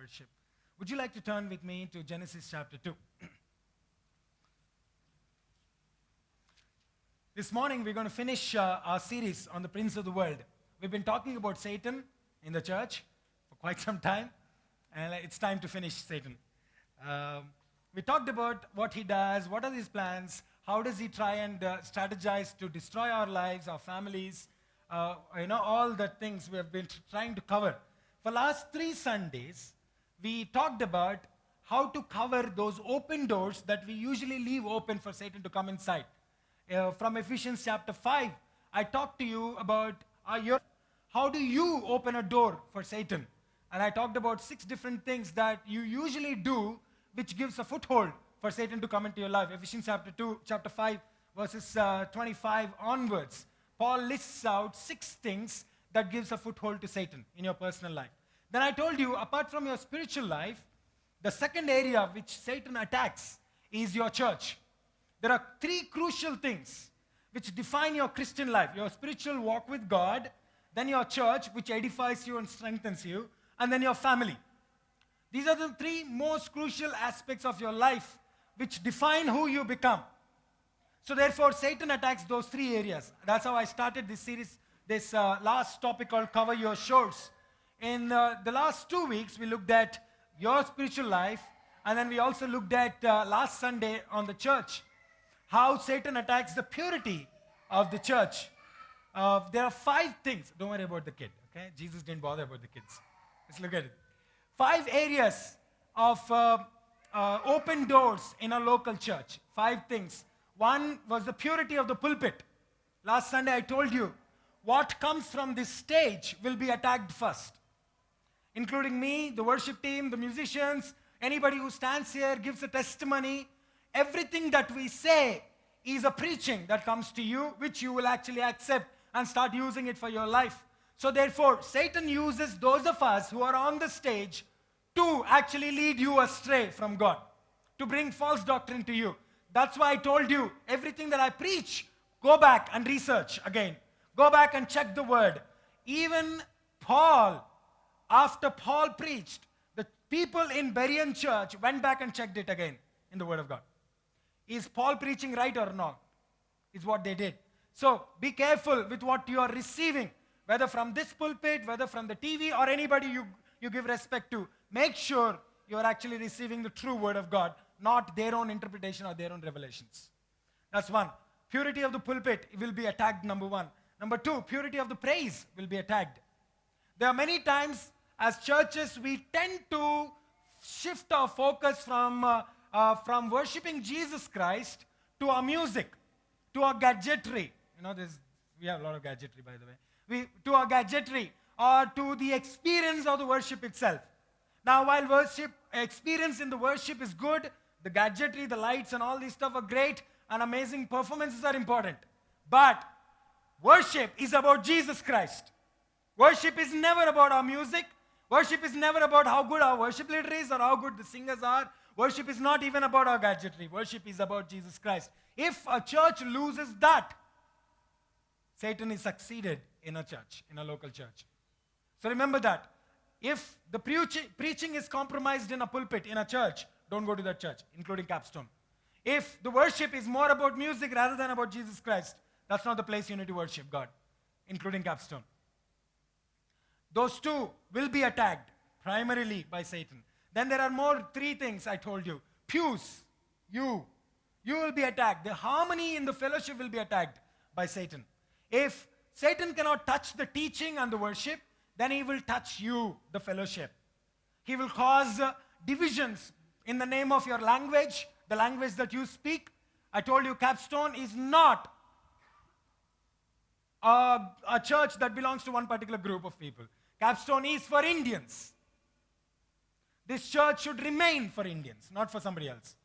worship. Would you like to turn with me to Genesis chapter 2? This morning we're going to finish our series on the Prince of the World. We've been talking about Satan in the church for quite some time, and it's time to finish Satan. We talked about what he does, what are his plans, how does he try and strategize to destroy our lives, our families, all the things we have been trying to cover. For last 3 Sundays, we talked about how to cover those open doors that we usually leave open for Satan to come inside. From Ephesians chapter 5, I talked to you about how do you open a door for Satan? And I talked about 6 different things that you usually do which gives a foothold for Satan to come into your life. Ephesians chapter 5, verses 25 onwards. Paul lists out 6 things that gives a foothold to Satan in your personal life. Then I told you, apart from your spiritual life, the second area which Satan attacks is your church. There are 3 crucial things which define your Christian life. Your spiritual walk with God, then your church, which edifies you and strengthens you, and then your family. These are the 3 most crucial aspects of your life which define who you become. So therefore, Satan attacks those 3 areas. That's how I started this series, this last topic called Cover Your Shores. In the last 2 weeks, we looked at your spiritual life, and then we also looked at last Sunday on the church, how Satan attacks the purity of the church. There are 5 things. Don't worry about the kid, okay? Jesus didn't bother about the kids. Let's look at it. 5 areas of open doors in a local church. 5 things. One was the purity of the pulpit. Last Sunday I told you what comes from this stage will be attacked first, including me, the worship team, the musicians, anybody who stands here, gives a testimony. Everything that we say is a preaching that comes to you, which you will actually accept and start using it for your life. So therefore, Satan uses those of us who are on the stage to actually lead you astray from God, to bring false doctrine to you. That's why I told you, everything that I preach, go back and research again. Go back and check the word. Even Paul, after Paul preached, the people in Berean church went back and checked it again in the word of God. Is Paul preaching right or not? Is what they did. So be careful with what you are receiving, whether from this pulpit, whether from the TV, or anybody you give respect to. Make sure you are actually receiving the true word of God, not their own interpretation or their own revelations. That's one. Purity of the pulpit will be attacked, number 1. Number 2, purity of the praise will be attacked. There are many times as churches we tend to shift our focus from worshiping Jesus Christ to our music, to our gadgetry. We have a lot of gadgetry, by the way. To our gadgetry, or to the experience of the worship itself. Now, while experience in the worship is good, the gadgetry, the lights and all these stuff are great, and amazing performances are important. But worship is about Jesus Christ. Worship is never about our music. Worship is never about how good our worship leader is or how good the singers are. Worship is not even about our gadgetry. Worship is about Jesus Christ. If a church loses that, Satan is succeeded in a church, in a local church. So remember that. If the preaching is compromised in a pulpit, in a church, don't go to that church, including Capstone. If the worship is more about music rather than about Jesus Christ, that's not the place you need to worship God, including Capstone. Those 2 will be attacked primarily by Satan. Then there are 3 things I told you. Pews, you will be attacked. The harmony in the fellowship will be attacked by Satan. If Satan cannot touch the teaching and the worship, then he will touch you, the fellowship. He will cause divisions in the name of your language, the language that you speak. I told you Capstone is not a church that belongs to one particular group of people. Capstone is for Indians. This church should remain for Indians, not for somebody else.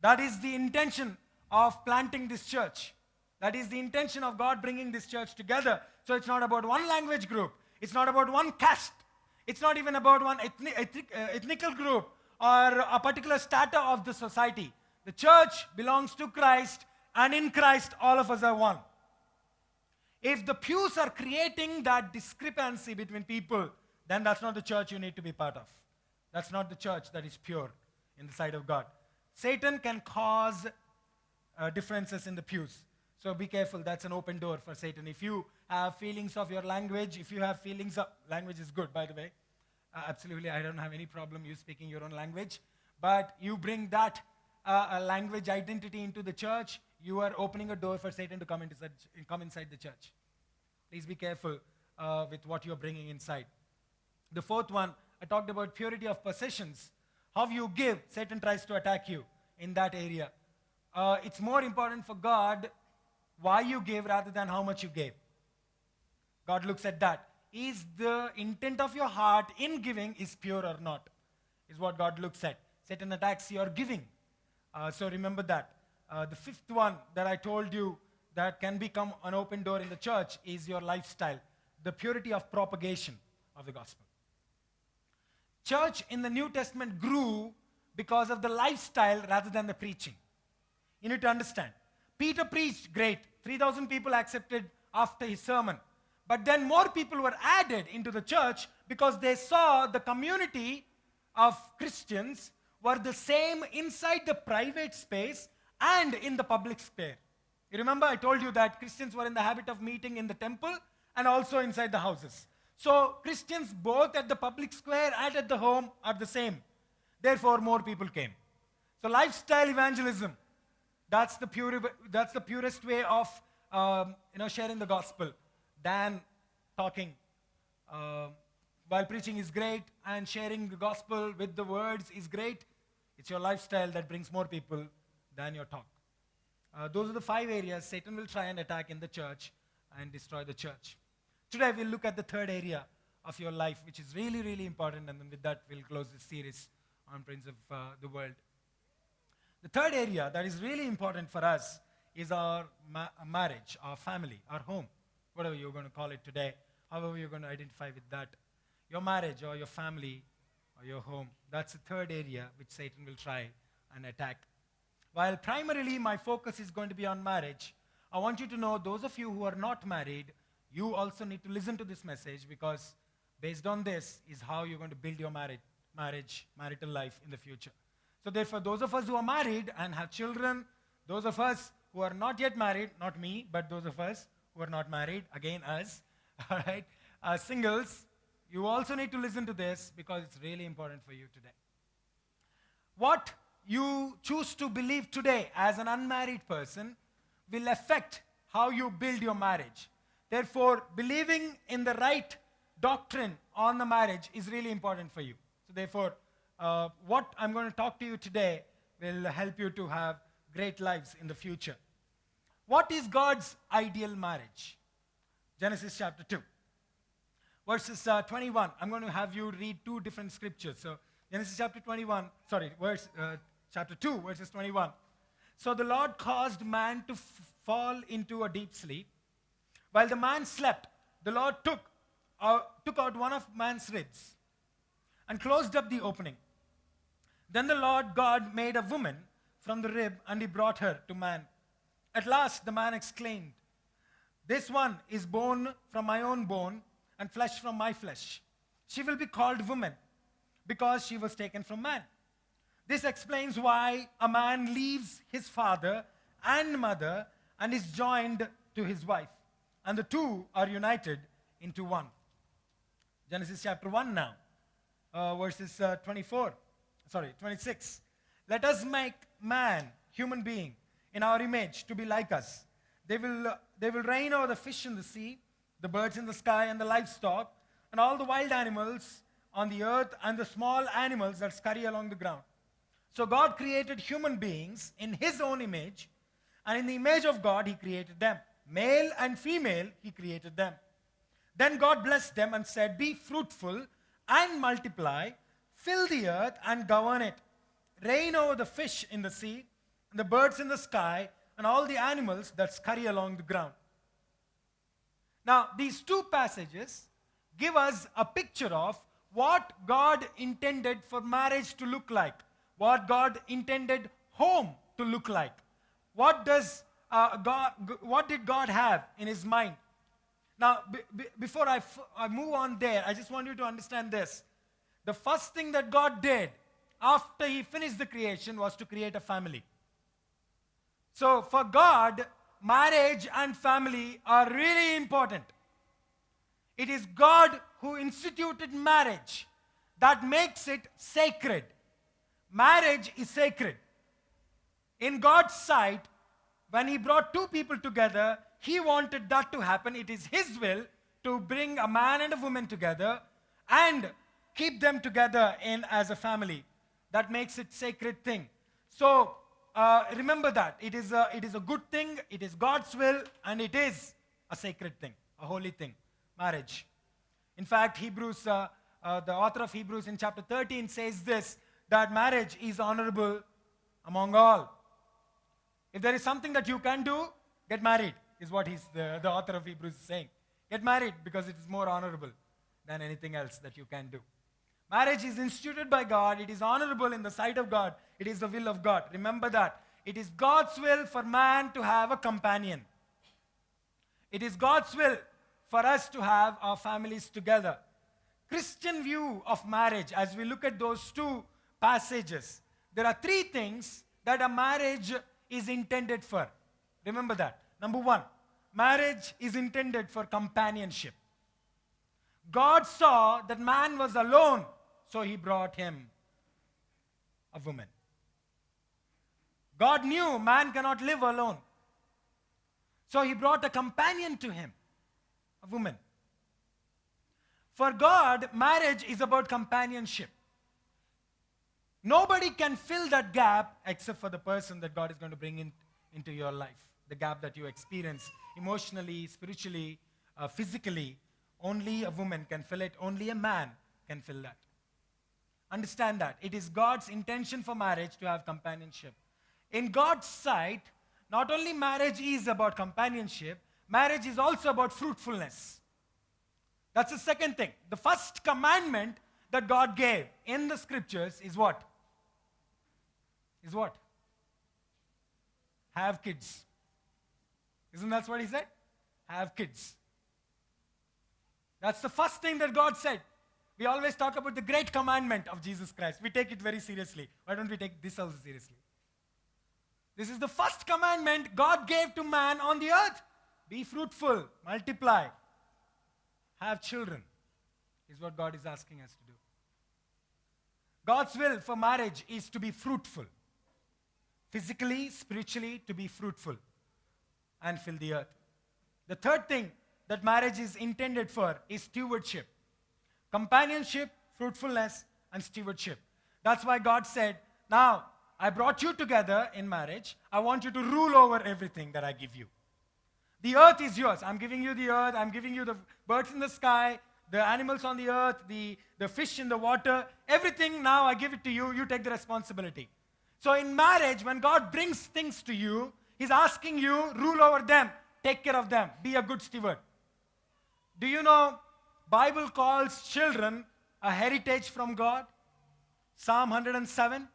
That is the intention of planting this church. That is the intention of God bringing this church together. So it's not about one language group. It's not about one caste. It's not even about one ethnical group or a particular strata of the society. The church belongs to Christ, and in Christ all of us are one. If the pews are creating that discrepancy between people, then that's not the church you need to be part of. That's not the church that is pure in the sight of God. Satan can cause differences in the pews. So be careful, that's an open door for Satan. If you have feelings of your language, if you have feelings of, language is good, by the way. Absolutely, I don't have any problem you speaking your own language. But you bring that language identity into the church, you are opening a door for Satan to come inside the church. Please be careful with what you're bringing inside. The fourth one, I talked about purity of possessions. How you give, Satan tries to attack you in that area. It's more important for God why you give rather than how much you gave. God looks at that. Is the intent of your heart in giving is pure or not? Is what God looks at. Satan attacks your giving. So remember that. The fifth one that I told you that can become an open door in the church is your lifestyle. The purity of propagation of the gospel. Church in the New Testament grew because of the lifestyle rather than the preaching. You need to understand. Peter preached great. 3,000 people accepted after his sermon. But then more people were added into the church because they saw the community of Christians were the same inside the private space and in the public square. You remember I told you that Christians were in the habit of meeting in the temple and also inside the houses. So Christians both at the public square and at the home are the same. Therefore more people came. So lifestyle evangelism, that's the purest way of sharing the gospel than talking. While preaching is great and sharing the gospel with the words is great, it's your lifestyle that brings more people than your talk. Those are the 5 areas Satan will try and attack in the church and destroy the church. Today we'll look at the third area of your life, which is really, really important, and then with that we'll close this series on Prince of the World. The third area that is really important for us is our marriage, our family, our home, whatever you're going to call it today, however you're going to identify with that. Your marriage or your family or your home, that's the third area which Satan will try and attack. While primarily my focus is going to be on marriage, I want you to know, those of you who are not married, you also need to listen to this message, because based on this is how you're going to build your marital life in the future. So therefore, those of us who are married and have children, those of us who are not yet married, not me, but those of us who are not married, again us, all right, singles, you also need to listen to this because it's really important for you today. What you choose to believe today as an unmarried person will affect how you build your marriage. Therefore, believing in the right doctrine on the marriage is really important for you. So therefore, what I'm going to talk to you today will help you to have great lives in the future. What is God's ideal marriage? Genesis chapter 2. Verses 21. I'm going to have you read 2 different scriptures. So Genesis chapter 2, verses 21. So the Lord caused man to fall into a deep sleep. While the man slept, the Lord took out one of man's ribs and closed up the opening. Then the Lord God made a woman from the rib, and he brought her to man. At last the man exclaimed, "This one is bone from my own bone and flesh from my flesh. She will be called woman, because she was taken from man." This explains why a man leaves his father and mother and is joined to his wife, and the two are united into one. Genesis chapter 1 now, verses 26. Let us make man, human being, in our image to be like us. They will reign over the fish in the sea, the birds in the sky, and the livestock, and all the wild animals on the earth, and the small animals that scurry along the ground. So God created human beings in his own image, and in the image of God he created them. Male and female he created them. Then God blessed them and said, "Be fruitful and multiply, fill the earth and govern it. Reign over the fish in the sea, and the birds in the sky, and all the animals that scurry along the ground." Now, these 2 passages give us a picture of what God intended for marriage to look like, what God intended home to look like. What did God have in his mind? Now, before I move on there, I just want you to understand this. The first thing that God did after he finished the creation was to create a family. So for God, marriage and family are really important. It is God who instituted marriage that makes it sacred. Marriage is sacred. In God's sight, when he brought two people together, he wanted that to happen. It is his will to bring a man and a woman together and keep them together as a family. That makes it sacred thing. So remember that. It is a good thing, it is God's will, and it is a sacred thing, a holy thing, marriage. In fact, the author of Hebrews in chapter 13 says this, that marriage is honorable among all. If there is something that you can do, get married, is what the author of Hebrews is saying. Get married because it is more honorable than anything else that you can do. Marriage is instituted by God. It is honorable in the sight of God. It is the will of God. Remember that. It is God's will for man to have a companion. It is God's will for us to have our families together. Christian view of marriage, as we look at those two passages, there are three things that a marriage is intended for. Remember that. Number one, marriage is intended for companionship. God saw that man was alone, so he brought him a woman. God knew man cannot live alone, so he brought a companion to him, a woman. For God, marriage is about companionship. Nobody can fill that gap except for the person that God is going to bring into your life. The gap that you experience emotionally, spiritually, physically. Only a woman can fill it. Only a man can fill that. Understand that. It is God's intention for marriage to have companionship. In God's sight, not only marriage is about companionship, marriage is also about fruitfulness. That's the second thing. The first commandment that God gave in the scriptures is what? Is what? Have kids. Isn't that what he said? Have kids. That's the first thing that God said. We always talk about the great commandment of Jesus Christ. We take it very seriously. Why don't we take this also seriously? This is the first commandment God gave to man on the earth. Be fruitful, multiply, have children, is what God is asking us to do. God's will for marriage is to be fruitful. Physically, spiritually, to be fruitful and fill the earth. The third thing that marriage is intended for is stewardship. Companionship, fruitfulness, and stewardship. That's why God said, now, I brought you together in marriage. I want you to rule over everything that I give you. The earth is yours. I'm giving you the earth. I'm giving you the birds in the sky, the animals on the earth, the fish in the water. Everything now I give it to you. You take the responsibility. So in marriage, when God brings things to you, He's asking you, rule over them. Take care of them. Be a good steward. Do you know, Bible calls children a heritage from God? Psalm 107.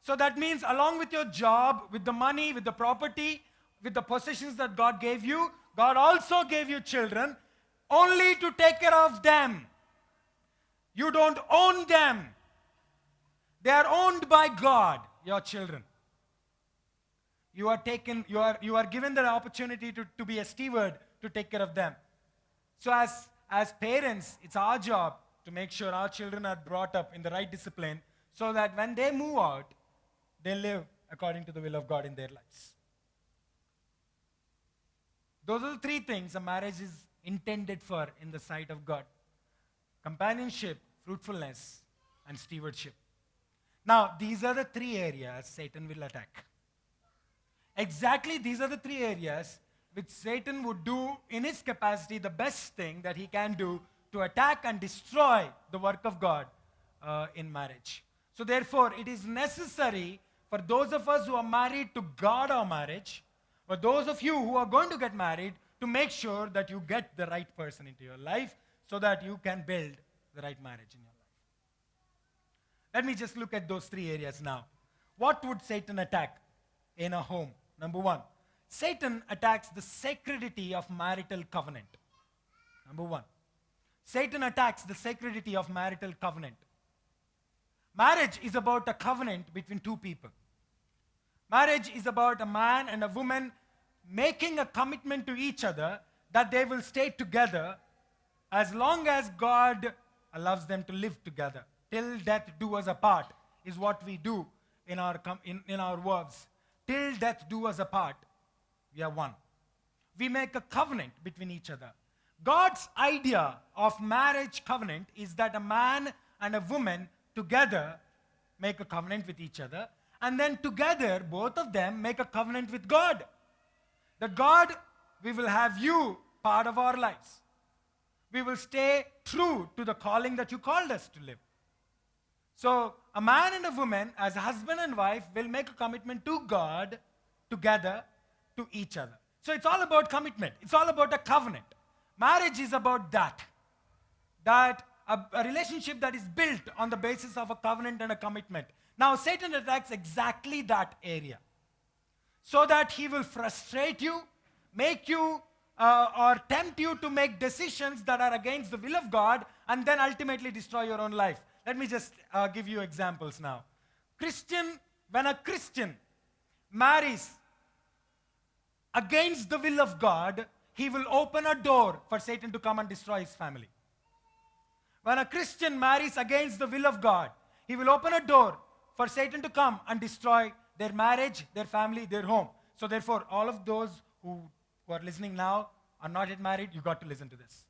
So that means along with your job, with the money, with the property, with the possessions that God gave you, God also gave you children only to take care of them. You don't own them. They are owned by God, your children. You are given the opportunity to be a steward, to take care of them. So as parents, it's our job to make sure our children are brought up in the right discipline so that when they move out, they live according to the will of God in their lives. Those are the three things a marriage is intended for in the sight of God. Companionship, fruitfulness, and stewardship. Now, these are the three areas Satan will attack. Exactly these are the three areas which Satan would do in his capacity the best thing that he can do to attack and destroy the work of God in marriage. So therefore, it is necessary for those of us who are married to guard our marriage, for those of you who are going to get married, to make sure that you get the right person into your life so that you can build the right marriage in your life. Let me just look at those three areas now. What would Satan attack in a home? Number one, Satan attacks the sacredity of marital covenant. Number one, Satan attacks the sacredity of marital covenant. Marriage is about a covenant between two people. Marriage is about a man and a woman making a commitment to each other that they will stay together as long as God allows them to live together. Till death do us apart is what we do in our verbs. Till death do us apart, we are one. We make a covenant between each other. God's idea of marriage covenant is that a man and a woman together make a covenant with each other, and then together, both of them make a covenant with God. That God, we will have you part of our lives. We will stay true to the calling that you called us to live. So, a man and a woman, as a husband and wife, will make a commitment to God together to each other. So, it's all about commitment. It's all about a covenant. Marriage is about that. That a relationship that is built on the basis of a covenant and a commitment. Now, Satan attacks exactly that area, so that he will frustrate you, make you, or tempt you to make decisions that are against the will of God, and then ultimately destroy your own life. Let me just give you examples now. When a Christian marries against the will of God, he will open a door for Satan to come and destroy his family. When a Christian marries against the will of God, he will open a door for Satan to come and destroy their marriage, their family, their home. So therefore, all of those who are listening now are not yet married, you got to listen to this.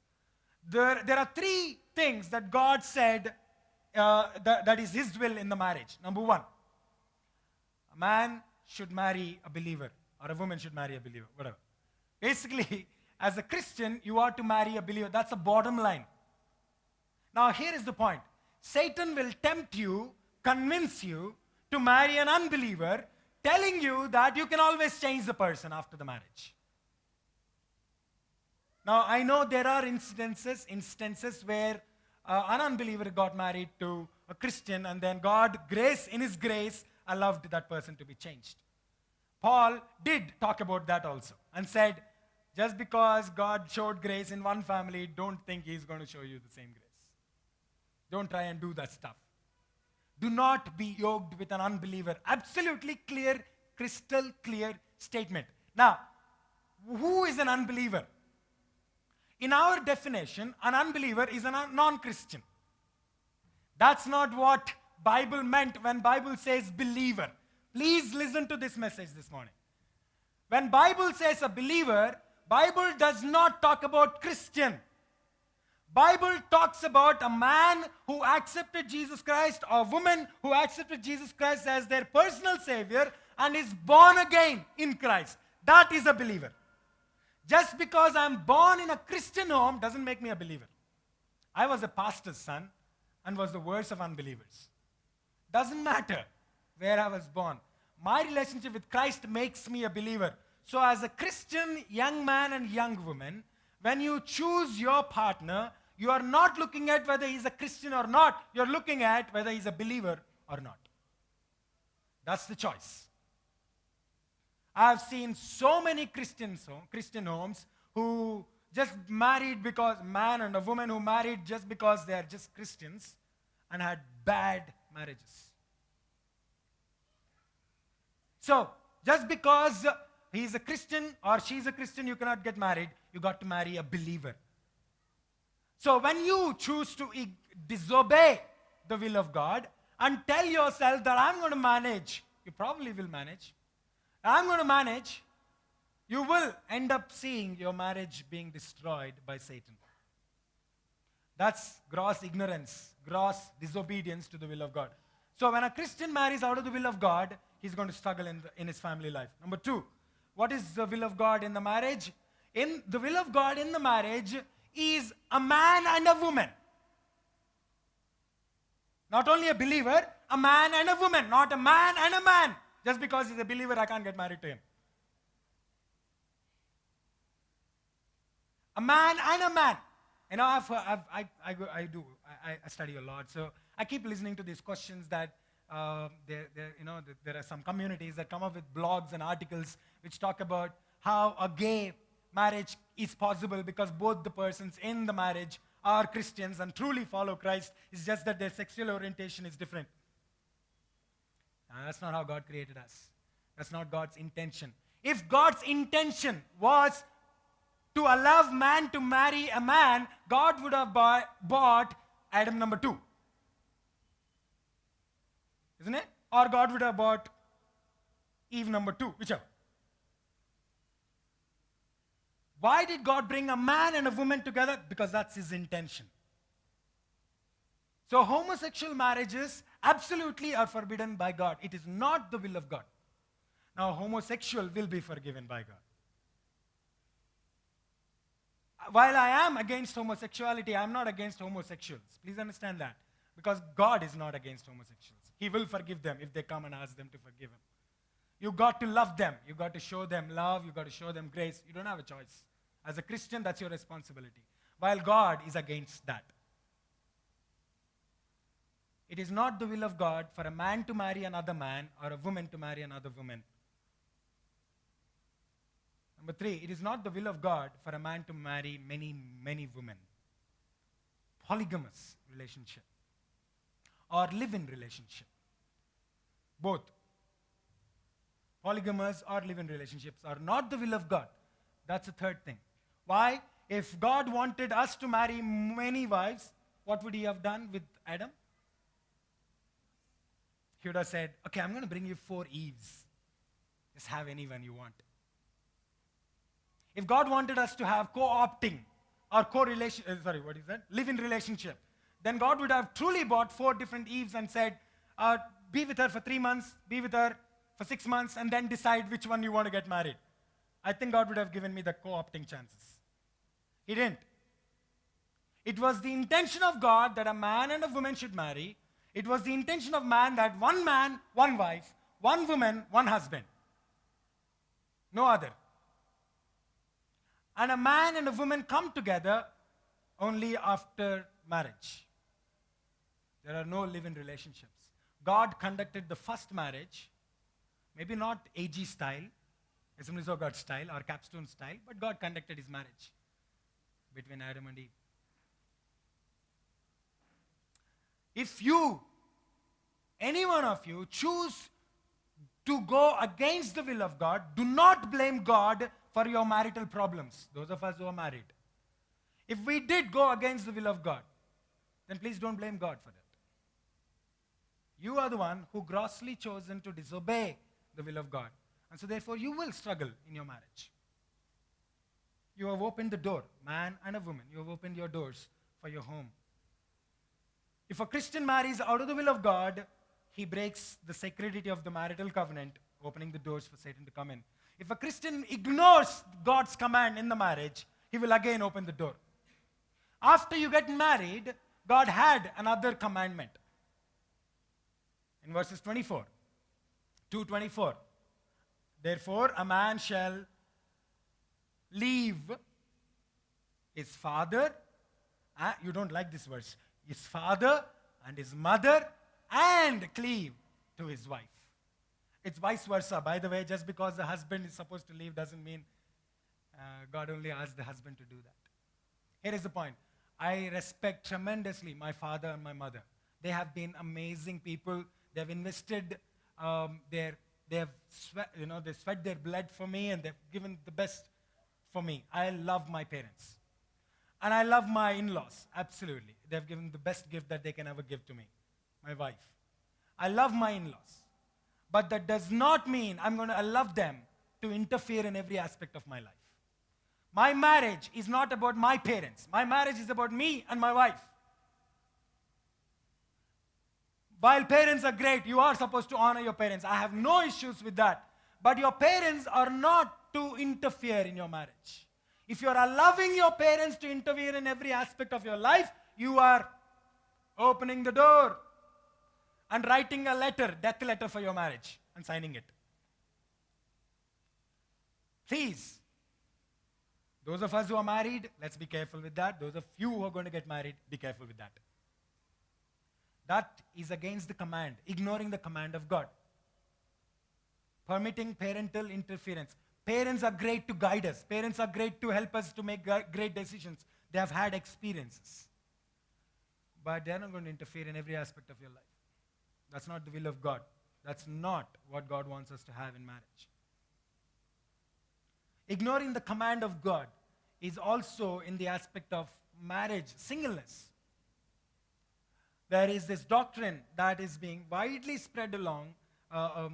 There are three things that God said that is His will in the marriage. Number one, a man should marry a believer, or a woman should marry a believer, whatever. Basically, as a Christian, you are to marry a believer. That's the bottom line. Now, here is the point. Satan will tempt you, convince you to marry an unbeliever, telling you that you can always change the person after the marriage. Now, I know there are instances where an unbeliever got married to a Christian, and then God, in His grace, allowed that person to be changed. Paul did talk about that also, and said, just because God showed grace in one family, don't think He's going to show you the same grace. Don't try and do that stuff. Do not be yoked with an unbeliever. Absolutely clear, crystal clear statement. Now, who is an unbeliever? In our definition, an unbeliever is a non-Christian. That's not what Bible meant when Bible says believer. Please listen to this message this morning. When Bible says a believer, Bible does not talk about Christian. Bible talks about a man who accepted Jesus Christ, or a woman who accepted Jesus Christ as their personal Savior and is born again in Christ. That is a believer. Just because I'm born in a Christian home doesn't make me a believer. I was a pastor's son and was the worst of unbelievers. Doesn't matter where I was born. My relationship with Christ makes me a believer. So as a Christian young man and young woman, when you choose your partner, you are not looking at whether he's a Christian or not. You're looking at whether he's a believer or not. That's the choice. I've seen so many Christian homes who just married because, man and a woman who married just because they are just Christians and had bad marriages. So, just because he's a Christian or she's a Christian, you cannot get married. You got to marry a believer. So when you choose to disobey the will of God and tell yourself that I'm going to manage, you probably will manage. I'm going to manage, you will end up seeing your marriage being destroyed by Satan. That's gross ignorance, gross disobedience to the will of God. So when a Christian marries out of the will of God, he's going to struggle in his family life. Number two, what is the will of God in the marriage? In the will of God in the marriage is a man and a woman. Not only a believer, a man and a woman, not a man and a man. Just because he's a believer, I can't get married to him. A man and a man. You know, I study a lot, so I keep listening to these questions that there are some communities that come up with blogs and articles which talk about how a gay marriage is possible because both the persons in the marriage are Christians and truly follow Christ. It's just that their sexual orientation is different. That's not how God created us. That's not God's intention. If God's intention was to allow man to marry a man, God would have bought Adam number 2. Isn't it? Or God would have bought Eve number 2, whichever. Why did God bring a man and a woman together? Because that's his intention. So homosexual marriages absolutely are forbidden by God. It is not the will of God. Now, homosexual will be forgiven by God. While I am against homosexuality, I am not against homosexuals. Please understand that. Because God is not against homosexuals. He will forgive them if they come and ask them to forgive him. You got to love them. You got to show them love. You got to show them grace. You don't have a choice. As a Christian, that's your responsibility. While God is against that. It is not the will of God for a man to marry another man or a woman to marry another woman. Number 3, it is not the will of God for a man to marry many, many women. Polygamous relationship or live-in relationship. Both. Polygamous or live-in relationships are not the will of God. That's the third thing. Why? If God wanted us to marry many wives, what would he have done with Adam? He would have said, okay, I'm going to bring you 4 Eves. Just have anyone you want. If God wanted us to have co-opting or live-in relationship, then God would have truly bought 4 different Eves and said, be with her for 3 months, be with her for 6 months, and then decide which one you want to get married. I think God would have given me the co-opting chances. He didn't. It was the intention of God that a man and a woman should marry. It was the intention of man, one wife, one woman, one husband. No other. And a man and a woman come together only after marriage. There are no live-in relationships. God conducted the first marriage, maybe not AG style, Assemblies of God style or capstone style, but God conducted his marriage between Adam and Eve. If any one of you choose to go against the will of God, do not blame God for your marital problems, those of us who are married. If we did go against the will of God, then please don't blame God for that. You are the one who grossly chosen to disobey the will of God. And so therefore you will struggle in your marriage. You have opened the door, man and a woman. You have opened your doors for your home. If a Christian marries out of the will of God, he breaks the sacredity of the marital covenant, opening the doors for Satan to come in. If a Christian ignores God's command in the marriage, he will again open the door. After you get married, God had another commandment. In verses 2:24. Therefore, a man shall leave his father. You don't like this verse. His father and his mother and cleave to his wife. It's vice versa. By the way, just because the husband is supposed to leave doesn't mean God only asked the husband to do that. Here is the point. I respect tremendously my father and my mother. They have been amazing people. They have invested they sweat their blood for me, and they've given the best for me. I love my parents. And I love my in-laws, absolutely. They've given the best gift that they can ever give to me, my wife. I love my in-laws. But that does not mean I'm going to allow them to interfere in every aspect of my life. My marriage is not about my parents. My marriage is about me and my wife. While parents are great, you are supposed to honor your parents. I have no issues with that. But your parents are not to interfere in your marriage. If you are allowing your parents to interfere in every aspect of your life, you are opening the door and writing a letter, death letter for your marriage, and signing it. Please, those of us who are married, let's be careful with that. Those of you who are going to get married, be careful with that. That is against the command, ignoring the command of God. Permitting parental interference. Parents are great to guide us. Parents are great to help us to make great decisions. They have had experiences. But they're not going to interfere in every aspect of your life. That's not the will of God. That's not what God wants us to have in marriage. Ignoring the command of God is also in the aspect of marriage, singleness. There is this doctrine that is being widely spread along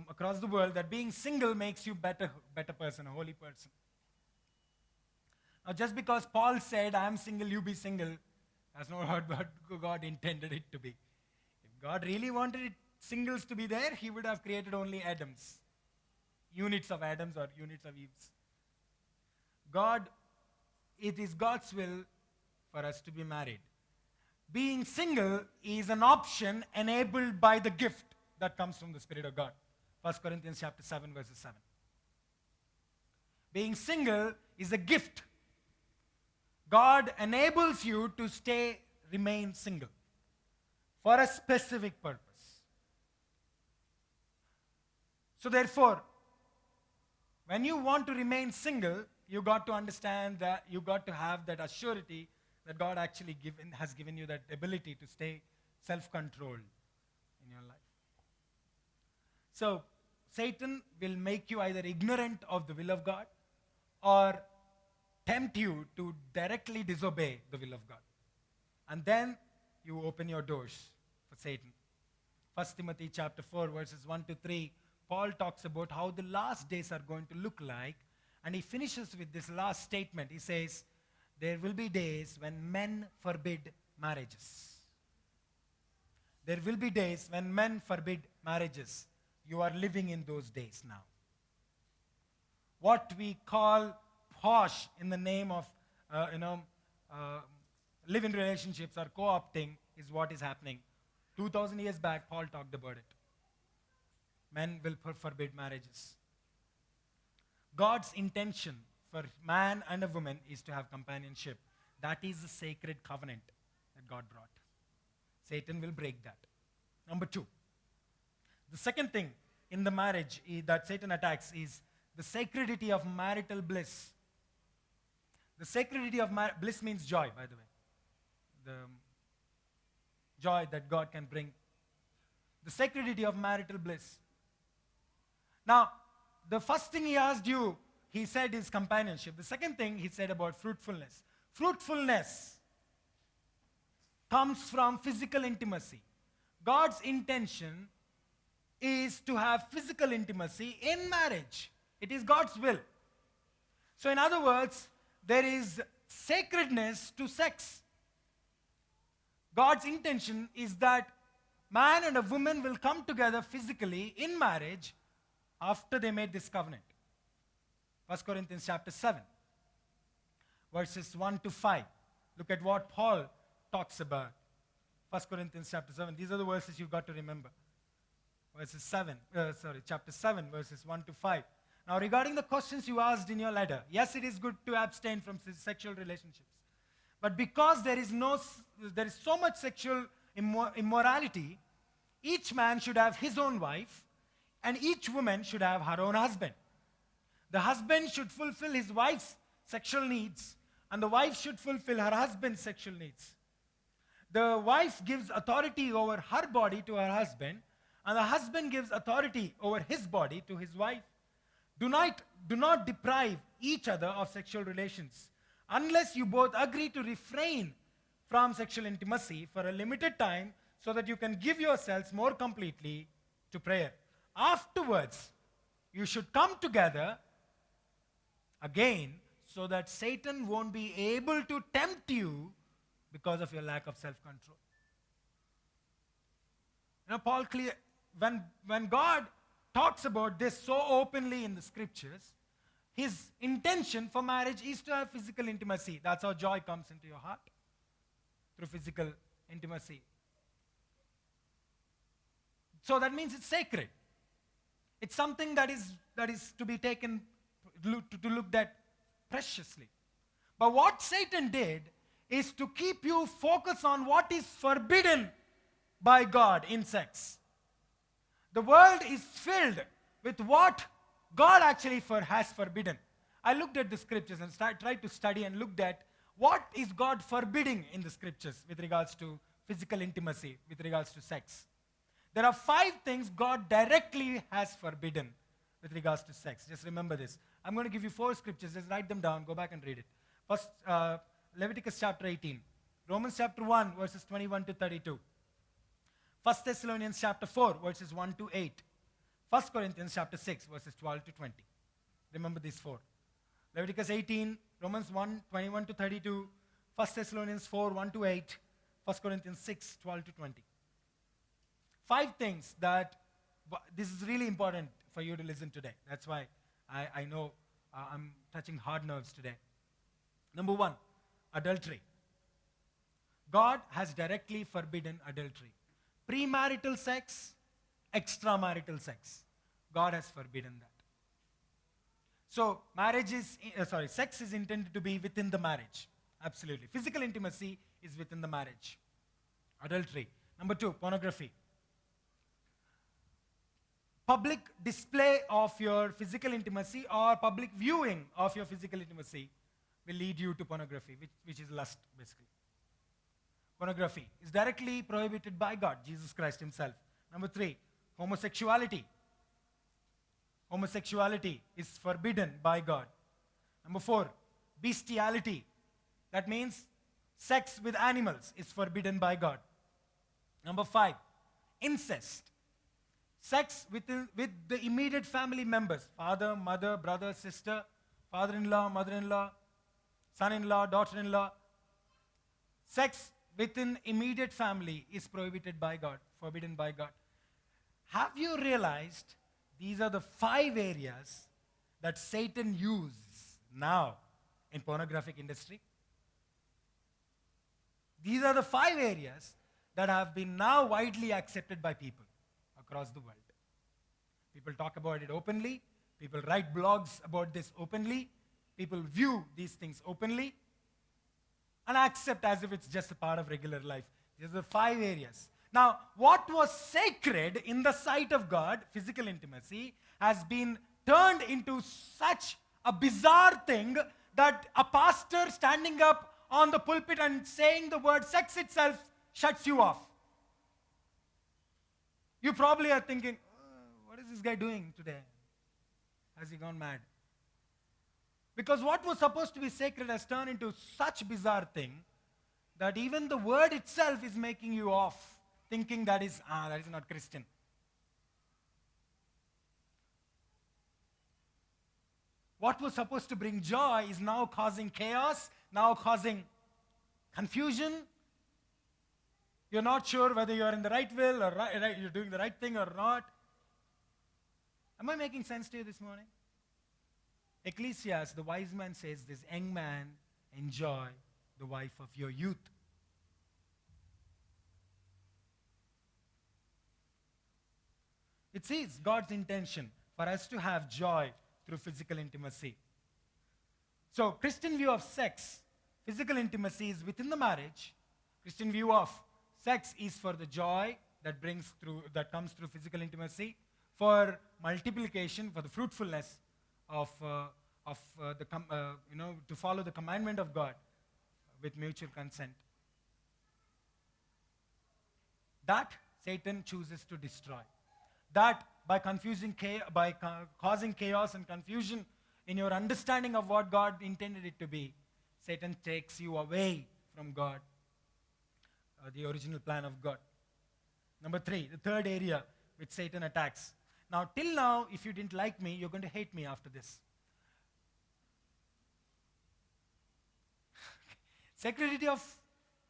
across the world that being single makes you better person, a holy person. Now, just because Paul said, I am single, you be single, that's not what God intended it to be. If God really wanted singles to be there, he would have created only Adams, units of Adams or units of Eves. It is God's will for us to be married. Being single is an option enabled by the gift that comes from the Spirit of God. 1 Corinthians chapter 7, verses 7. Being single is a gift. God enables you to remain single for a specific purpose. So therefore, when you want to remain single, you got to understand that you got to have that assurity that God actually has given you that ability to stay self-controlled in your life. So, Satan will make you either ignorant of the will of God or tempt you to directly disobey the will of God. And then you open your doors for Satan. 1 Timothy chapter 4, verses 1 to 3, Paul talks about how the last days are going to look like. And he finishes with this last statement. He says, there will be days when men forbid marriages. There will be days when men forbid marriages. You are living in those days now. What we call posh in the name of, live-in relationships or co-opting is what is happening. 2,000 years back, Paul talked about it. Men will forbid marriages. God's intention for man and a woman is to have companionship. That is the sacred covenant that God brought. Satan will break that. Number 2. The second thing in the marriage that Satan attacks is the sacredity of marital bliss. The sacredity of bliss means joy, by the way. The joy that God can bring. The sacredity of marital bliss. Now, the first thing he asked you, he said, is companionship. The second thing he said about fruitfulness. Fruitfulness comes from physical intimacy. God's intention is to have physical intimacy in marriage. It is God's will. So in other words, there is sacredness to sex. God's intention is that man and a woman will come together physically in marriage after they made this covenant. 1 Corinthians chapter 7, verses 1 to 5. Look at what Paul talks about. 1 Corinthians chapter 7. These are the verses you've got to remember. Chapter 7, verses 1 to 5. Now, regarding the questions you asked in your letter, yes, it is good to abstain from sexual relationships. But because there is so much sexual immorality, each man should have his own wife, and each woman should have her own husband. The husband should fulfill his wife's sexual needs, and the wife should fulfill her husband's sexual needs. The wife gives authority over her body to her husband, and the husband gives authority over his body to his wife. Do not deprive each other of sexual relations, unless you both agree to refrain from sexual intimacy for a limited time so that you can give yourselves more completely to prayer. Afterwards, you should come together again so that Satan won't be able to tempt you because of your lack of self-control. Paul when God talks about this so openly in the scriptures, his intention for marriage is to have physical intimacy. That's how joy comes into your heart, through physical intimacy. So that means it's sacred. It's something that is to be taken, to look at preciously. But what Satan did is to keep you focused on what is forbidden by God in sex. The world is filled with what God actually has forbidden. I looked at the scriptures and tried to study and looked at what is God forbidding in the scriptures with regards to physical intimacy, with regards to sex. There are 5 things God directly has forbidden with regards to sex. Just remember this. I'm going to give you 4 scriptures. Just write them down. Go back and read it. First, Leviticus chapter 18. Romans chapter 1, verses 21 to 32. 1 Thessalonians chapter 4, verses 1 to 8. 1 Corinthians chapter 6, verses 12 to 20. Remember these 4. Leviticus 18, Romans 1, 21 to 32. 1 Thessalonians 4, 1 to 8. 1 Corinthians 6, 12 to 20. 5 things that, this is really important for you to listen today. That's why I know I'm touching hard nerves today. Number 1, adultery. God has directly forbidden adultery. Premarital sex, extramarital sex. God has forbidden that. So sex is intended to be within the marriage. Absolutely. Physical intimacy is within the marriage. Adultery. Number 2, pornography. Public display of your physical intimacy or public viewing of your physical intimacy will lead you to pornography, which is lust, basically. Pornography is directly prohibited by God, Jesus Christ himself. Number 3, homosexuality. Homosexuality is forbidden by God. Number 4, bestiality. That means sex with animals is forbidden by God. Number 5, incest. Sex with the immediate family members, father, mother, brother, sister, father-in-law, mother-in-law, son-in-law, daughter-in-law. Sex within immediate family is prohibited by God, forbidden by God. Have you realized these are the 5 areas that Satan uses now in pornographic industry? These are the 5 areas that have been now widely accepted by people across the world. People talk about it openly. People write blogs about this openly. People view these things openly and accept as if it's just a part of regular life. These are the 5 areas. Now, what was sacred in the sight of God, physical intimacy, has been turned into such a bizarre thing that a pastor standing up on the pulpit and saying the word sex itself shuts you off. You probably are thinking, what is this guy doing today? Has he gone mad? Because what was supposed to be sacred has turned into such bizarre thing that even the word itself is making you off, thinking that is not Christian. What was supposed to bring joy is now causing chaos, now causing confusion. You're not sure whether you're in the right will or you're doing the right thing or not. Am I making sense to you this morning? Ecclesiastes, the wise man says, this young man, enjoy the wife of your youth. It is God's intention for us to have joy through physical intimacy. So, Christian view of sex, physical intimacy is within the marriage. Christian view of sex is for the joy that comes through physical intimacy, for multiplication, for the fruitfulness of to follow the commandment of God with mutual consent. That Satan chooses to destroy. That by causing chaos and confusion in your understanding of what God intended it to be, Satan takes you away from God, the original plan of God. Number 3, the third area which Satan attacks. Now, till now, if you didn't like me, you're going to hate me after this. Sacredity of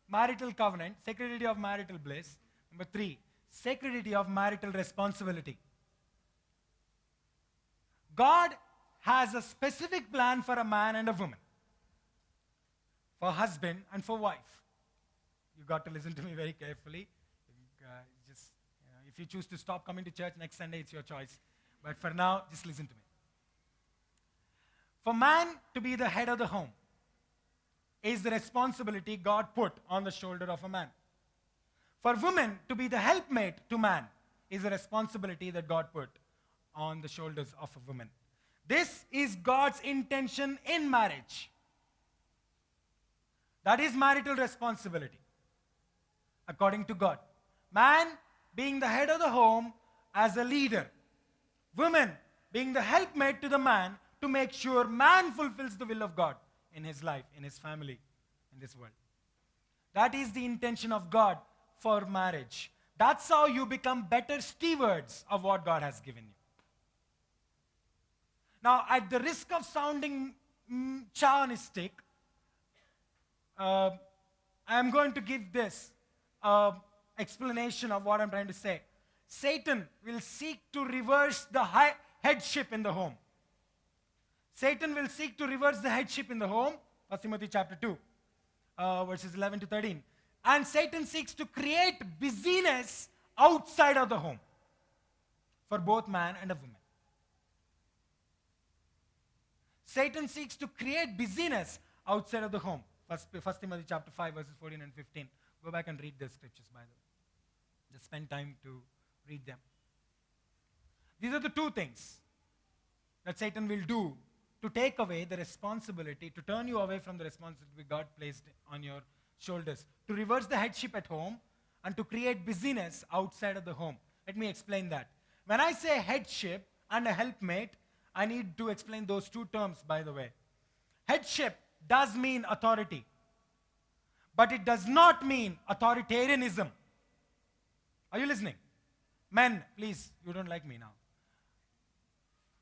marital covenant, sacredity of marital bliss. Number 3, sacredity of marital responsibility. God has a specific plan for a man and a woman, for husband and for wife. You've got to listen to me very carefully. If you choose to stop coming to church next Sunday, it's your choice. But for now, just listen to me. For man to be the head of the home is the responsibility God put on the shoulder of a man. For women to be the helpmate to man is a responsibility that God put on the shoulders of a woman. This is God's intention in marriage. That is marital responsibility, according to God. Man being the head of the home as a leader. Woman being the helpmate to the man to make sure man fulfills the will of God in his life, in his family, in this world. That is the intention of God for marriage. That's how you become better stewards of what God has given you. Now, at the risk of sounding chauvinistic, I'm going to give this explanation of what I'm trying to say. Satan will seek to reverse the headship in the home. Satan will seek to reverse the headship in the home. 1 Timothy chapter 2, verses 11 to 13. And Satan seeks to create busyness outside of the home for both man and a woman. Satan seeks to create busyness outside of the home. 1 Timothy chapter 5, verses 14 and 15. Go back and read the scriptures, by the way. Just spend time to read them. These are the two things that Satan will do to take away the responsibility, to turn you away from the responsibility God placed on your shoulders, to reverse the headship at home, and to create busyness outside of the home. Let me explain that. When I say headship and a helpmate, I need to explain those two terms, by the way. Headship does mean authority, but it does not mean authoritarianism. Are you listening? Men, please, you don't like me now.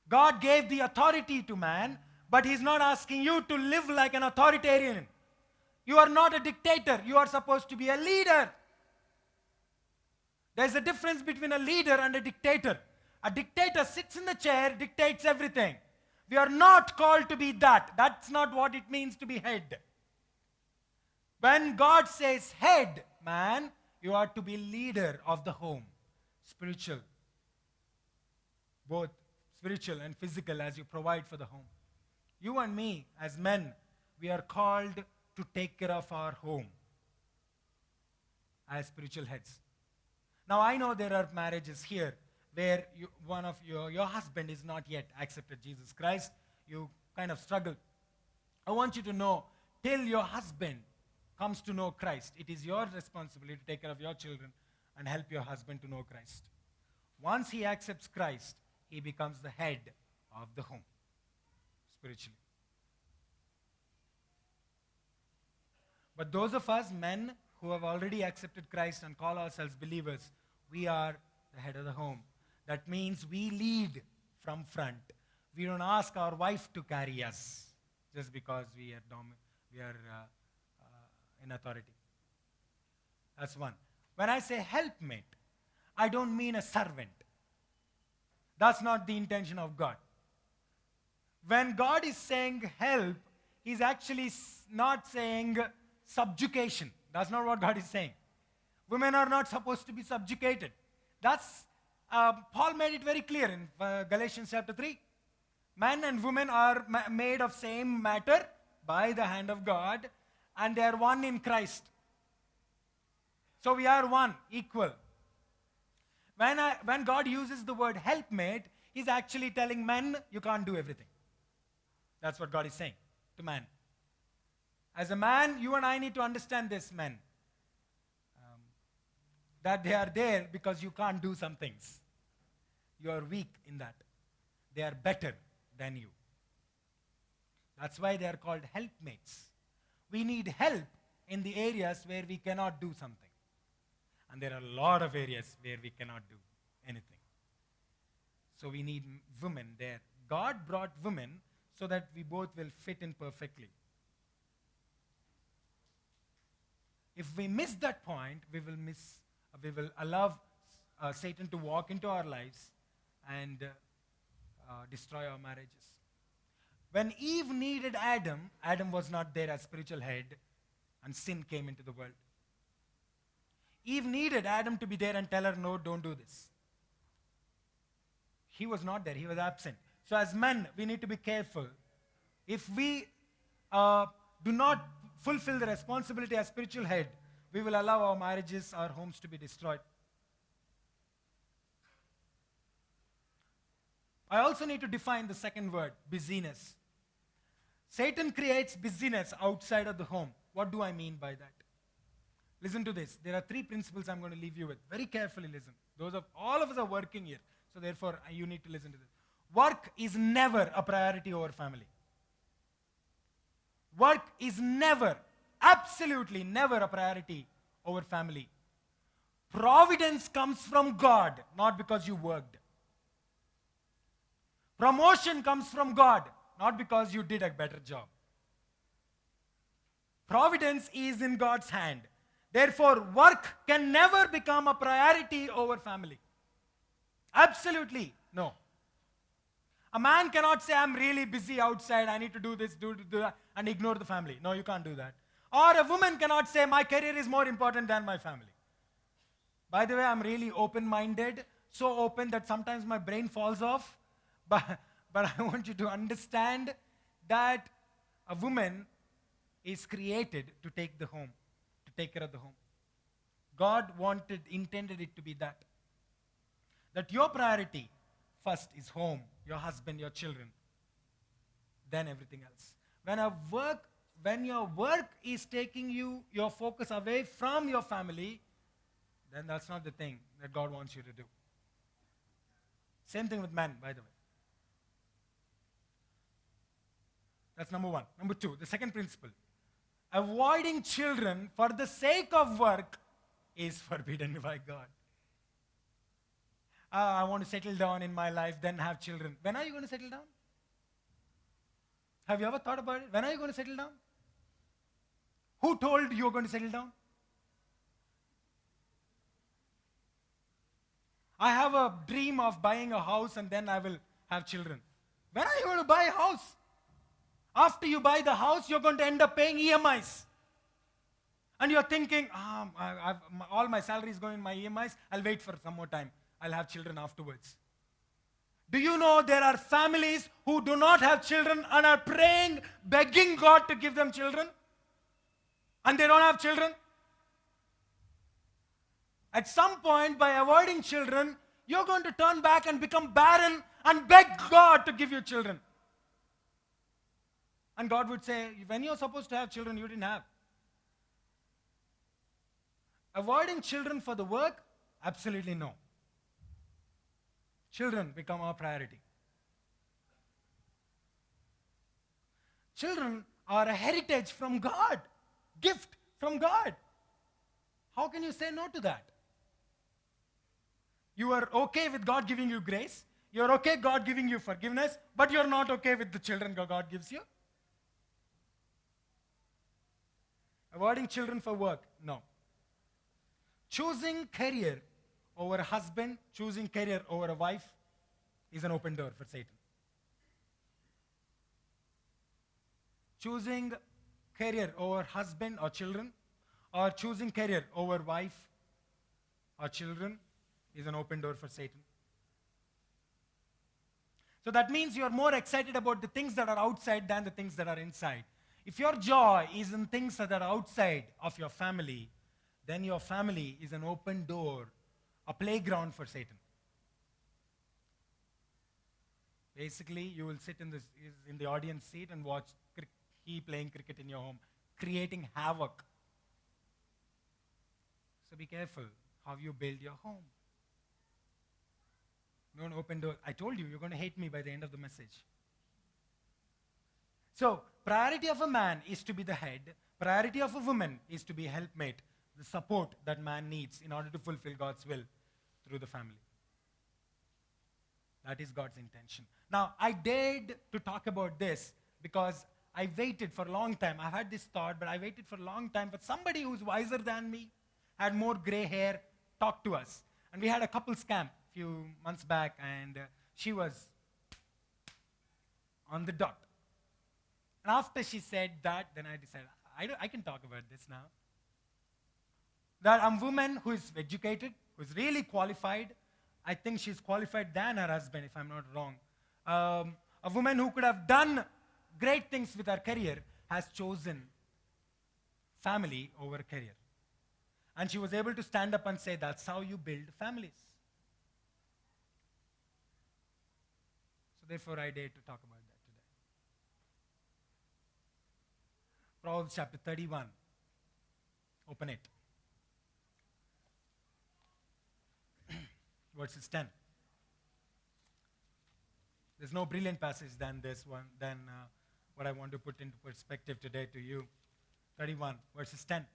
God gave the authority to man, but He's not asking you to live like an authoritarian. You are not a dictator. You are supposed to be a leader. There's a difference between a leader and a dictator. A dictator sits in the chair, dictates everything. We are not called to be that. That's not what it means to be head. When God says head, man, you are to be leader of the home. Spiritual. Both spiritual and physical as you provide for the home. You and me, as men, we are called to take care of our home as spiritual heads. Now, I know there are marriages here where one of your husband is not yet accepted Jesus Christ. You kind of struggle. I want you to know, till your husband comes to know Christ, it is your responsibility to take care of your children and help your husband to know Christ. Once he accepts Christ, he becomes the head of the home, spiritually. But those of us, men, who have already accepted Christ and call ourselves believers, we are the head of the home. That means we lead from front. We don't ask our wife to carry us just because we are in authority. That's one. When I say helpmate, I don't mean a servant. That's not the intention of God. When God is saying help, He's actually not saying subjugation. That's not what God is saying. Women are not supposed to be subjugated. That's Paul made it very clear in Galatians chapter 3. Man and woman are made of same matter by the hand of God, and they are one in Christ. So we are one, equal. When God uses the word helpmate, He's actually telling men, you can't do everything. That's what God is saying to man. As a man, you and I need to understand this, men. That they are there because you can't do some things. You are weak in that. They are better than you. That's why they are called helpmates. We need help in the areas where we cannot do something. And there are a lot of areas where we cannot do anything. So we need women there. God brought women so that we both will fit in perfectly. If we miss that point, we will allow Satan to walk into our lives and destroy our marriages. When Eve needed Adam, Adam was not there as spiritual head, and sin came into the world. Eve needed Adam to be there and tell her, no, don't do this. He was not there. He was absent. So as men, we need to be careful. If we do not fulfill the responsibility as spiritual head, we will allow our marriages, our homes to be destroyed. I also need to define the second word, busyness. Satan creates busyness outside of the home. What do I mean by that? Listen to this. There are three principles I'm going to leave you with. Very carefully listen. All of us are working here. So therefore, you need to listen to this. Work is never a priority over family. Work is never, absolutely never a priority over family. Providence comes from God, not because you worked. Promotion comes from God, not because you did a better job. Providence is in God's hand. Therefore, work can never become a priority over family. Absolutely no. A man cannot say, I'm really busy outside, I need to do this, do that, and ignore the family. No, you can't do that. Or a woman cannot say, my career is more important than my family. By the way, I'm really open-minded, so open that sometimes my brain falls off. But I want you to understand that a woman is created to take the home, to take care of the home. God intended it to be that. That your priority first is home, your husband, your children, then everything else. When your work is taking your focus away from your family, then that's not the thing that God wants you to do. Same thing with men, by the way. That's number one. Number two, the second principle. Avoiding children for the sake of work is forbidden by God. I want to settle down in my life, then have children. When are you going to settle down? Have you ever thought about it? When are you going to settle down? Who told you are going to settle down? I have a dream of buying a house and then I will have children. When are you going to buy a house? After you buy the house, you're going to end up paying EMIs. And you're thinking, all my salary is going in my EMIs, I'll wait for some more time. I'll have children afterwards. Do you know there are families who do not have children and are praying, begging God to give them children? And they don't have children? At some point, by avoiding children, you're going to turn back and become barren and beg God to give you children. And God would say, when you're supposed to have children, you didn't have. Avoiding children for the work? Absolutely no. Children become our priority. Children are a heritage from God, gift from God. How can you say no to that? You are okay with God giving you grace. You're okay God giving you forgiveness, but you're not okay with the children God gives you. Avoiding children for work? No. Choosing career over a husband, choosing career over a wife is an open door for Satan. Choosing career over husband or children, or choosing career over wife or children is an open door for Satan. So that means you are more excited about the things that are outside than the things that are inside. If your joy is in things that are outside of your family, then your family is an open door, a playground for Satan. Basically, you will sit in the audience seat and watch he playing cricket in your home, creating havoc. So be careful how you build your home. Don't open door. I told you, you're going to hate me by the end of the message. So, priority of a man is to be the head. Priority of a woman is to be a helpmate, the support that man needs in order to fulfill God's will through the family. That is God's intention. Now, I dared to talk about this because I waited for a long time. I've had this thought, but I waited for a long time for somebody who's wiser than me, had more gray hair, talk to us. And we had a couples camp a few months back, and she was on the dot. And after she said that, then I decided, I can talk about this now. That I'm a woman who is educated, who is really qualified. I think she's qualified than her husband, if I'm not wrong. A woman who could have done great things with her career has chosen family over career. And she was able to stand up and say, that's how you build families. therefore I dare to talk about that today. Proverbs chapter 31. Open it. Verses 10. There's no brilliant passage than this one, than what I want to put into perspective today to you. 31, verses 10.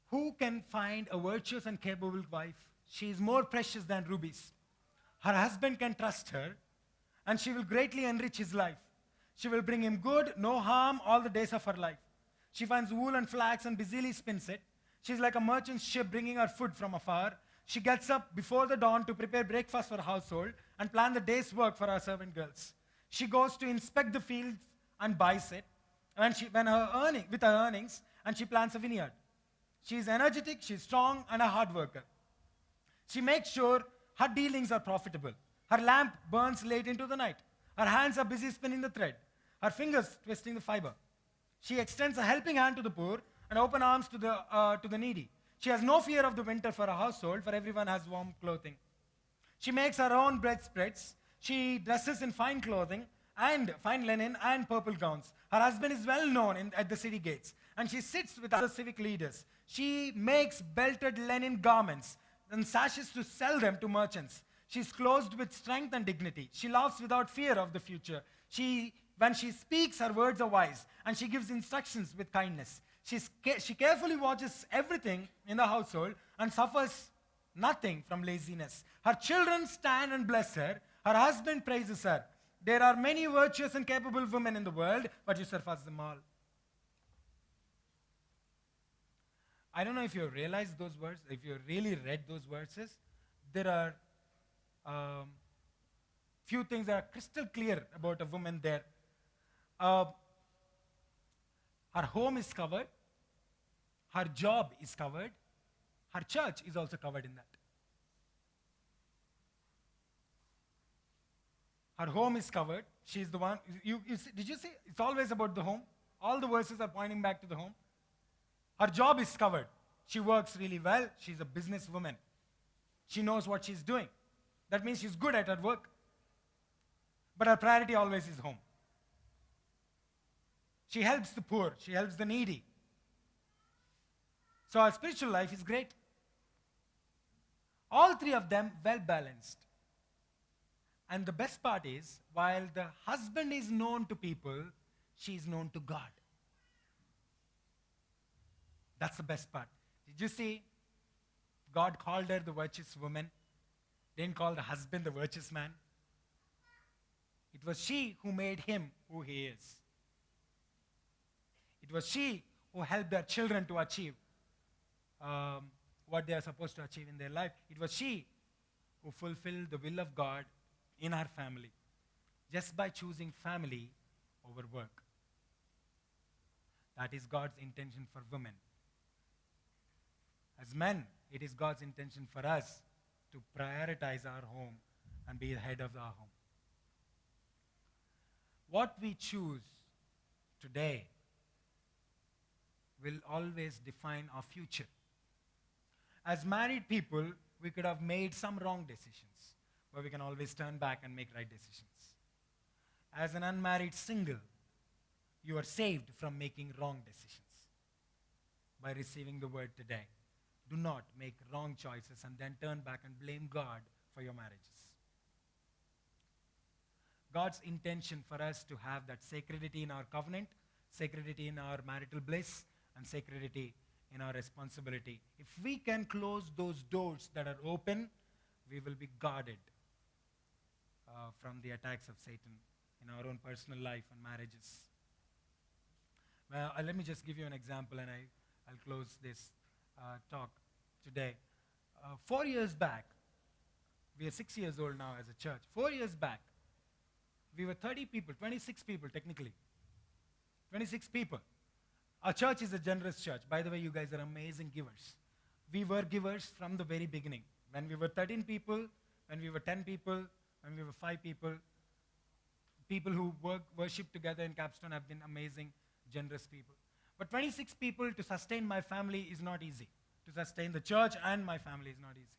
Who can find a virtuous and capable wife? She is more precious than rubies. Her husband can trust her, and she will greatly enrich his life. She will bring him good, no harm, all the days of her life. She finds wool and flax and busily spins it. She is like a merchant ship bringing her food from afar. She gets up before the dawn to prepare breakfast for her household and plan the day's work for her servant girls. She goes to inspect the fields and buys it, and with her earnings, and she plants a vineyard. She is energetic, she is strong, and a hard worker. She makes sure her dealings are profitable. Her lamp burns late into the night. Her hands are busy spinning the thread. Her fingers twisting the fiber. She extends a helping hand to the poor and open arms to the needy. She has no fear of the winter for her household, for everyone has warm clothing. She makes her own bread spreads. She dresses in fine clothing and fine linen and purple gowns. Her husband is well known at the city gates, and she sits with other civic leaders. She makes belted linen garments and sashes to sell them to merchants. She is clothed with strength and dignity. She laughs without fear of the future. When she speaks, her words are wise, and she gives instructions with kindness. She carefully watches everything in the household and suffers nothing from laziness. Her children stand and bless her. Her husband praises her. There are many virtuous and capable women in the world, but you surpass them all. I don't know if you realized those words, if you really read those verses. There are few things that are crystal clear about a woman there. Her home is covered. Her job is covered. Her church is also covered in that. Her home is covered. She's the one. Did you see? It's always about the home. All the verses are pointing back to the home. Her job is covered. She works really well. She's a businesswoman. She knows what she's doing. That means she's good at her work. But her priority always is home. She helps the poor. She helps the needy. So her spiritual life is great. All three of them well balanced. And the best part is, while the husband is known to people, she is known to God. That's the best part. Did you see? God called her the virtuous woman. Didn't call the husband the virtuous man. It was she who made him who he is. It was she who helped their children to achieve what they are supposed to achieve in their life. It was she who fulfilled the will of God in her family, just by choosing family over work. That is God's intention for women. As men, it is God's intention for us to prioritize our home and be the head of our home. What we choose today will always define our future. As married people, we could have made some wrong decisions, but we can always turn back and make right decisions. As an unmarried single, you are saved from making wrong decisions by receiving the word today. Do not make wrong choices and then turn back and blame God for your marriages. God's intention for us to have that sacredity in our covenant, sacredity in our marital bliss, and sacredity in our responsibility. If we can close those doors that are open, we will be guarded from the attacks of Satan in our own personal life and marriages. Well, let me just give you an example, and I'll close this talk today. 4 years back, we are 6 years old now as a church. 4 years back, we were 30 people, 26 people technically. 26 people. Our church is a generous church. By the way, you guys are amazing givers. We were givers from the very beginning. When we were 13 people, when we were 10 people, when we were 5 people, people who worship together in Capstone have been amazing, generous people. But 26 people to sustain my family is not easy. To sustain the church and my family is not easy.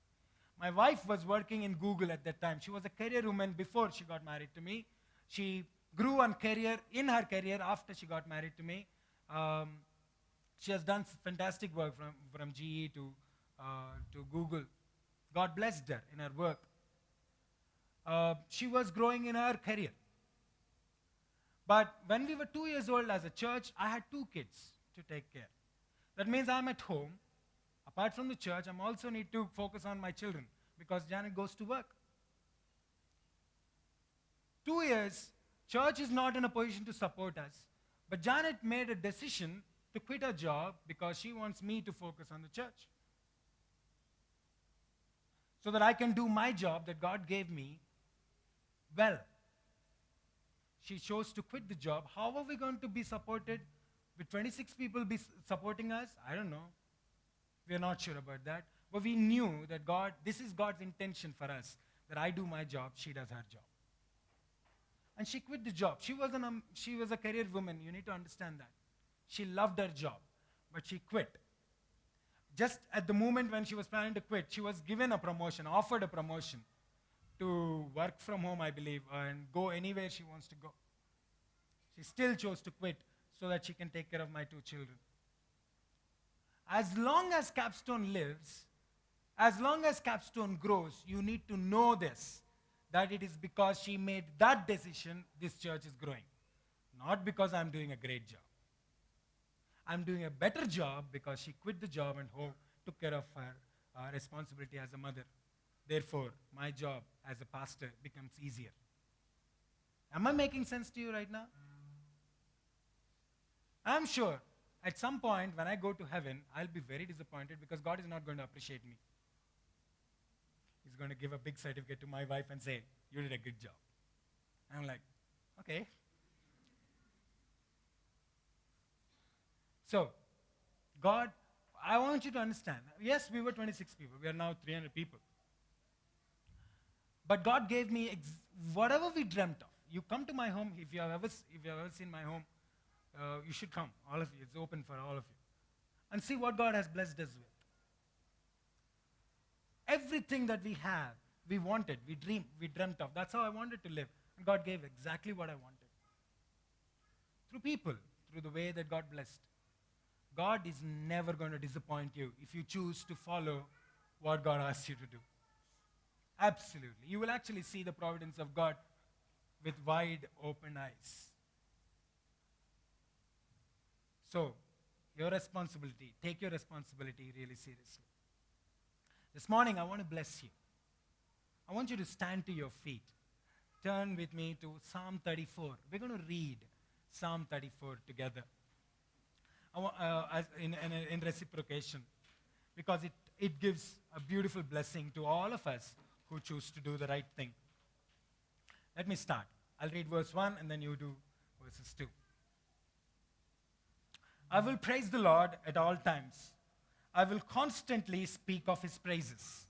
My wife was working in Google at that time. She was a career woman before she got married to me. She grew in her career after she got married to me. Um, she has done fantastic work from GE to Google. God blessed her in her work. She was growing in her career. But when we were 2 years old as a church, I had 2 kids to take care. That means I'm at home. Apart from the church, I also need to focus on my children because Janet goes to work. 2 years, church is not in a position to support us. But Janet made a decision to quit her job because she wants me to focus on the church. So that I can do my job that God gave me well. She chose to quit the job. How are we going to be supported? Will 26 people be supporting us? I don't know. We are not sure about that. But we knew that this is God's intention for us, that I do my job, she does her job. And she quit the job. She was a career woman. You need to understand that. She loved her job, but she quit. Just at the moment when she was planning to quit, she was given a promotion, offered a promotion to work from home, I believe, and go anywhere she wants to go. She still chose to quit so that she can take care of my 2 children. As long as Capstone lives, as long as Capstone grows, you need to know this, that it is because she made that decision, this church is growing. Not because I'm doing a great job. I'm doing a better job because she quit the job and took care of her responsibility as a mother. Therefore, my job as a pastor becomes easier. Am I making sense to you right now? I'm sure at some point when I go to heaven, I'll be very disappointed because God is not going to appreciate me. He's going to give a big certificate to my wife and say, you did a good job. And I'm like, okay. So, God, I want you to understand. Yes, we were 26 people. We are now 300 people. But God gave me whatever we dreamt of. You come to my home. If you have ever seen my home, you should come. All of you. It's open for all of you. And see what God has blessed us with. Everything that we have, we wanted, we dreamt of. That's how I wanted to live. And God gave exactly what I wanted. Through people, through the way that God blessed. God is never going to disappoint you if you choose to follow what God asks you to do. Absolutely. You will actually see the providence of God with wide open eyes. So, your responsibility, take your responsibility really seriously. This morning, I want to bless you. I want you to stand to your feet. Turn with me to Psalm 34. We're going to read Psalm 34 together. In reciprocation, because it gives a beautiful blessing to all of us who choose to do the right thing. Let me start. I'll read verse 1 and then you do verses 2. I will praise the Lord at all times. I will constantly speak of his praises.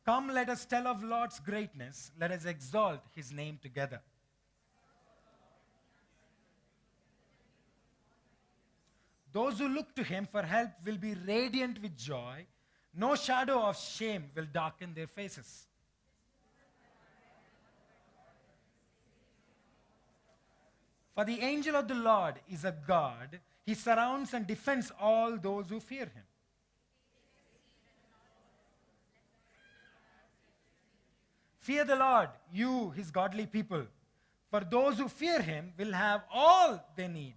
Come, let us tell of Lord's greatness. Let us exalt his name together. Those who look to him for help will be radiant with joy. No shadow of shame will darken their faces. For the angel of the Lord is a God. He surrounds and defends all those who fear him. Fear the Lord, you, his godly people. For those who fear him will have all they need.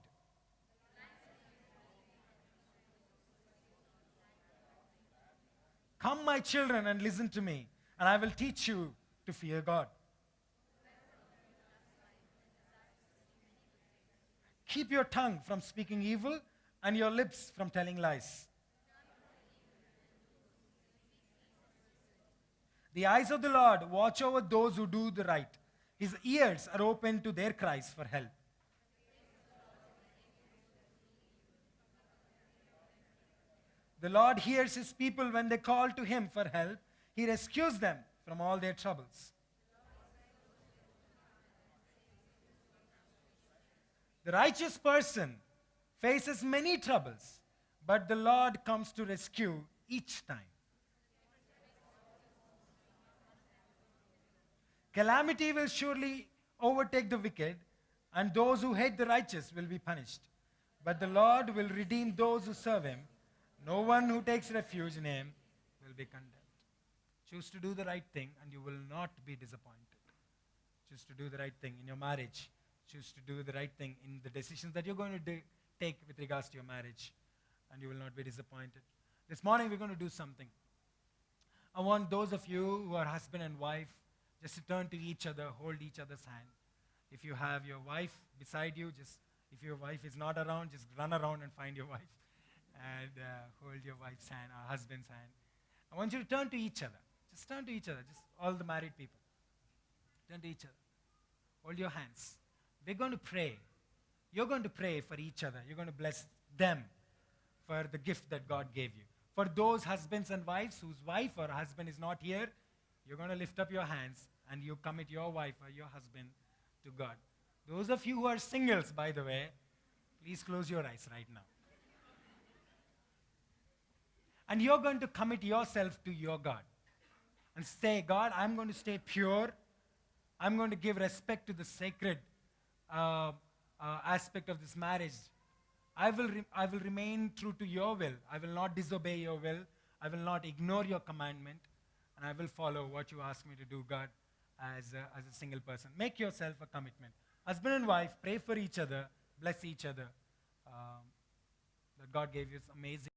Come, my children, and listen to me, and I will teach you to fear God. Keep your tongue from speaking evil and your lips from telling lies. The eyes of the Lord watch over those who do the right. His ears are open to their cries for help. The Lord hears his people when they call to him for help. He rescues them from all their troubles. The righteous person faces many troubles, but the Lord comes to rescue each time. Calamity will surely overtake the wicked, and those who hate the righteous will be punished. But the Lord will redeem those who serve him. No one who takes refuge in him will be condemned. Choose to do the right thing, and you will not be disappointed. Choose to do the right thing in your marriage. Choose to do the right thing in the decisions that you're going to take with regards to your marriage, and you will not be disappointed. This morning, we're going to do something. I want those of you who are husband and wife just to turn to each other, hold each other's hand. If you have your wife beside you, if your wife is not around, just run around and find your wife and hold your wife's hand, or husband's hand. I want you to turn to each other. Just turn to each other, just all the married people. Turn to each other. Hold your hands. We're going to pray. You're going to pray for each other. You're going to bless them for the gift that God gave you. For those husbands and wives whose wife or husband is not here, you're going to lift up your hands and you commit your wife or your husband to God. Those of you who are singles, by the way, please close your eyes right now. And you're going to commit yourself to your God and say, God, I'm going to stay pure. I'm going to give respect to the sacred aspect of this marriage. I will remain true to your will. I will not disobey your will. I will not ignore your commandment. And I will follow what you ask me to do, God, as a single person. Make yourself a commitment. Husband and wife, pray for each other, bless each other. That God gave you this amazing